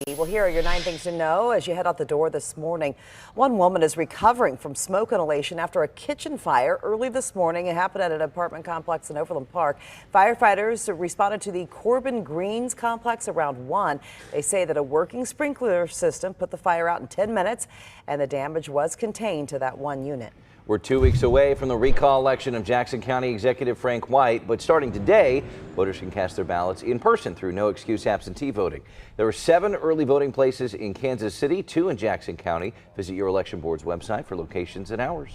Well, here are your 9 things to know as you head out the door this morning. One woman is recovering from smoke inhalation after a kitchen fire early this morning. It happened at an apartment complex in Overland Park. Firefighters responded to the Corbin Greens complex around 1. They say that a working sprinkler system put the fire out in 10 minutes, and the damage was contained to that one unit. We're 2 weeks away from the recall election of Jackson County Executive Frank White, but starting today, voters can cast their ballots in person through no excuse absentee voting. There are 7 early voting places in Kansas City, 2 in Jackson County. Visit your election board's website for locations and hours.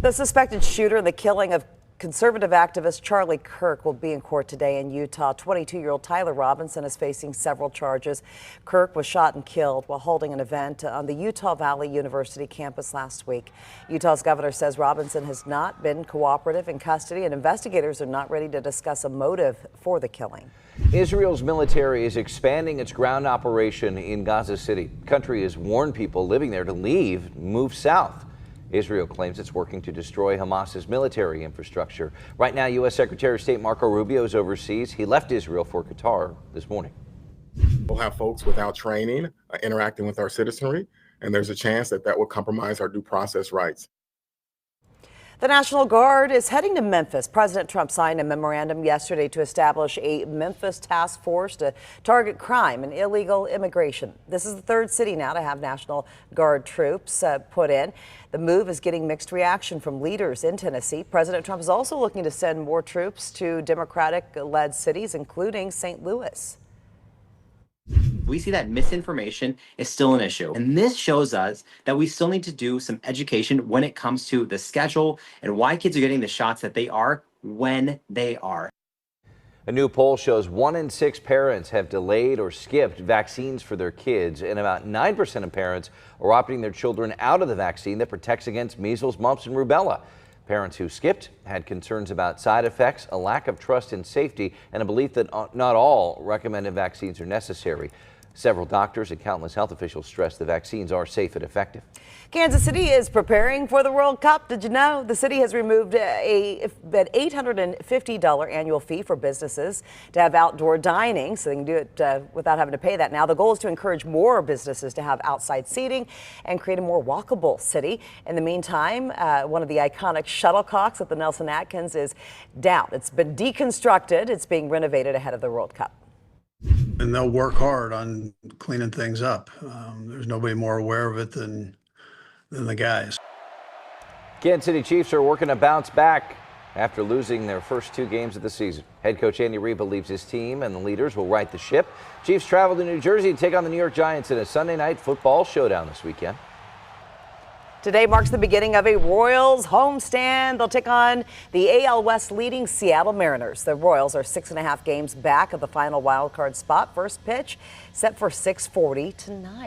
The suspected shooter in the killing of conservative activist Charlie Kirk will be in court today in Utah. 22-year-old Tyler Robinson is facing several charges. Kirk was shot and killed while holding an event on the Utah Valley University campus last week. Utah's governor says Robinson has not been cooperative in custody, and investigators are not ready to discuss a motive for the killing. Israel's military is expanding its ground operation in Gaza City. The country has warned people living there to leave, move south. Israel claims it's working to destroy Hamas's military infrastructure. Right now, U.S. Secretary of State Marco Rubio is overseas. He left Israel for Qatar this morning. We'll have folks without training interacting with our citizenry, and there's a chance that that will compromise our due process rights. The National Guard is heading to Memphis. President Trump signed a memorandum yesterday to establish a Memphis task force to target crime and illegal immigration. This is the 3rd city now to have National Guard troops put in. The move is getting mixed reaction from leaders in Tennessee. President Trump is also looking to send more troops to Democratic-led cities, including St. Louis. We see that misinformation is still an issue. And this shows us that we still need to do some education when it comes to the schedule and why kids are getting the shots that they are when they are. A new poll shows 1 in 6 parents have delayed or skipped vaccines for their kids, and about 9% of parents are opting their children out of the vaccine that protects against measles, mumps, and rubella. Parents who skipped had concerns about side effects, a lack of trust in safety, and a belief that not all recommended vaccines are necessary. Several doctors and countless health officials stress the vaccines are safe and effective. Kansas City is preparing for the World Cup. Did you know the city has removed an $850 annual fee for businesses to have outdoor dining, so they can do it without having to pay that now. The goal is to encourage more businesses to have outside seating and create a more walkable city. In the meantime, one of the iconic shuttlecocks at the Nelson Atkins is down. It's been deconstructed. It's being renovated ahead of the World Cup. And they'll work hard on cleaning things up. There's nobody more aware of it than the guys. Kansas City Chiefs are working to bounce back after losing their first 2 games of the season. Head coach Andy Reid believes his team and the leaders will right the ship. Chiefs travel to New Jersey to take on the New York Giants in a Sunday night football showdown this weekend. Today marks the beginning of a Royals homestand. They'll take on the AL West leading Seattle Mariners. The Royals are 6.5 games back of the final wild card spot. First pitch set for 6:40 tonight.